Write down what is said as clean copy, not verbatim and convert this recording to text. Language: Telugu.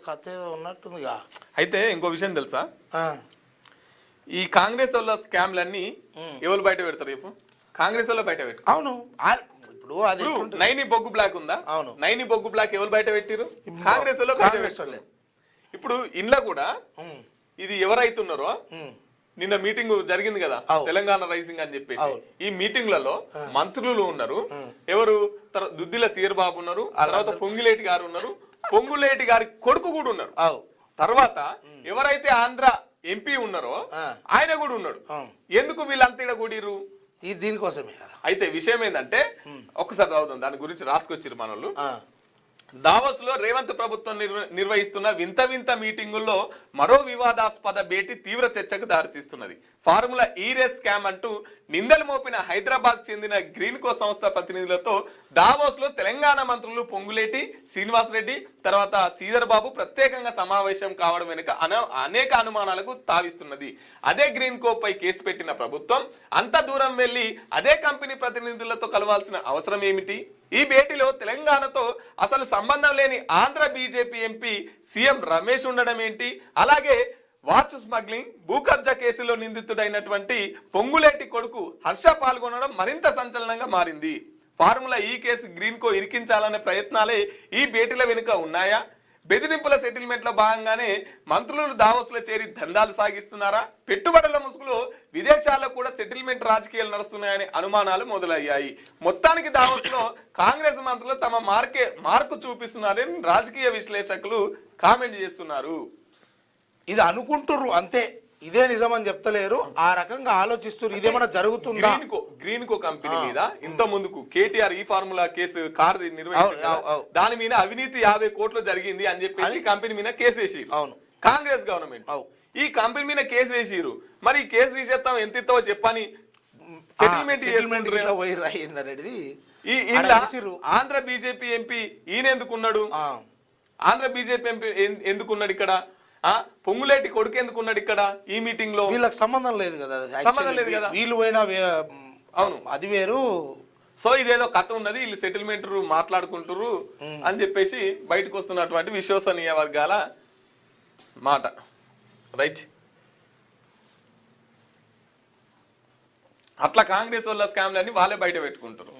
కథ ఉన్నట్టుందిగా. అయితే ఇంకో విషయం తెలుసా, ఈ కాంగ్రెస్ వాళ్ళ స్కామ్లన్నీ ఎవరు బయట పెడతారు చెప్పు? కాంగ్రెస్ వాళ్ళు బయట పెట్టు. అవును, ఇప్పుడు అది నైని బొగ్గు బ్లాక్ ఉందా? అవును, నైని బొగ్గు బ్లాక్ ఎవరు బయట పెట్టారు? కాంగ్రెస్ వాళ్ళు. కాంగ్రెస్ వాళ్ళే. ఇప్పుడు ఇంట్లో కూడా ఇది ఎవరైతున్నారో, నిన్న మీటింగ్ జరిగింది కదా తెలంగాణ రైజింగ్ అని చెప్పేసి, ఈ మీటింగ్లలో మంత్రులు ఉన్నారు. ఎవరు? దుద్దిల సీఆర్ బాబు ఉన్నారు, తర్వాత పొంగులేటి గారు ఉన్నారు, పొంగులేటి గారి కొడుకు కూడా ఉన్నారు, తర్వాత ఎవరైతే ఆంధ్ర ఎంపీ ఉన్నారో ఆయన కూడా ఉన్నాడు. ఎందుకు వీళ్ళంతా ఇక్కడ కూడిరు? దీనికోసమే. అయితే విషయం ఏంటంటే, ఒక్కసారి చదువుదాం, దాని గురించి రాసుకొచ్చిరు మనోళ్ళు. దావోస్ లో రేవంత్ ప్రభుత్వం నిర్వహిస్తున్న వింత వింత మీటింగుల్లో మరో వివాదాస్పద భేటీ తీవ్ర చర్చకు దారితీస్తున్నది. ఫార్ములా ఈ రేస్ స్కామ్ అంటూ నిందలు మోపిన హైదరాబాద్ చెందిన గ్రీన్కో సంస్థ ప్రతినిధులతో దావోస్ లో తెలంగాణ మంత్రులు పొంగులేటి శ్రీనివాసరెడ్డి తర్వాత శ్రీధర్ బాబు ప్రత్యేకంగా సమావేశం కావడం వెనుక అనేక అనుమానాలకు తావిస్తున్నది. అదే గ్రీన్కో పై కేసు పెట్టిన ప్రభుత్వం అంత దూరం వెళ్లి అదే కంపెనీ ప్రతినిధులతో కలవాల్సిన అవసరం ఏమిటి? ఈ భేటీలో తెలంగాణతో అసలు సంబంధం లేని Andhra BJP MP CM Ramesh ఉండడం ఏంటి? అలాగే వాచ్ స్మగ్లింగ్, భూ కబ్జా కేసులో నిందితుడైనటువంటి పొంగులేటి కొడుకు హర్ష పాల్గొనడం మరింత సంచలనంగా మారింది. ఫార్ములా ఈ కేసు గ్రీన్కో ఇరికించాలనే ప్రయత్నాలే ఈ భేటీల వెనుక ఉన్నాయా? బెదిరింపుల సెటిల్మెంట్ లో భాగంగానే మంత్రులు దావోస్ లో చేరి దందాలు సాగిస్తున్నారా? పెట్టుబడుల ముసుగులో విదేశాల్లో కూడా సెటిల్మెంట్ రాజకీయాలు నడుస్తున్నాయనే అనుమానాలు మొదలయ్యాయి. మొత్తానికి దావోస్ లో కాంగ్రెస్ మంత్రులు తమ మార్కు చూపిస్తున్నారని రాజకీయ విశ్లేషకులు కామెంట్ చేస్తున్నారు. ఇది అనుకుంటుర్రు అంతే, ఇదే నిజం అని చెప్తలేరు, ఆ రకంగా ఆలోచిస్తున్నారు. ఇదేమన్నా జరుగుతుందా? గ్రీన్కో కంపెనీ మీద ఇంత ముందుకు కేటీఆర్ ఈ ఫార్ములా కేసు కార్ నిర్వహించారు, దాని మీద అవినీతి 50 కోట్లు జరిగింది అని చెప్పేసి కంపెనీ మీద కేసు వేసిరు. అవును, కాంగ్రెస్ గవర్నమెంట్ ఈ కంపెనీ మీద కేసు వేసిరు. మరి ఈ కేసు తీసేస్తాం, ఎంత ఇస్తావో చెప్పని సెటిల్మెంట్ అనేది ఆంధ్ర బీజేపీ ఎంపీ ఈయన ఎందుకున్నాడు? ఆంధ్ర బీజేపీ ఎంపీ ఎందుకున్నాడు ఇక్కడ? పొంగులేటి కొడుకు ఎందుకున్నాడు ఇక్కడ? ఈ మీటింగ్ లో వీళ్ళకి సంబంధం లేదు కదా, సంబంధం లేదు కదా, వీళ్ళు పోయినా. అవును, అది వేరు. సో ఇదేదో కథ ఉన్నది, వీళ్ళు సెటిల్మెంట్ మాట్లాడుకుంటారు అని చెప్పేసి బయటకు వస్తున్నటువంటి విశ్వసనీయ వర్గాల మాట. రైట్, అట్లా కాంగ్రెస్ వాళ్ళ స్కామ్లన్నీ వాళ్ళే బయట పెట్టుకుంటారు.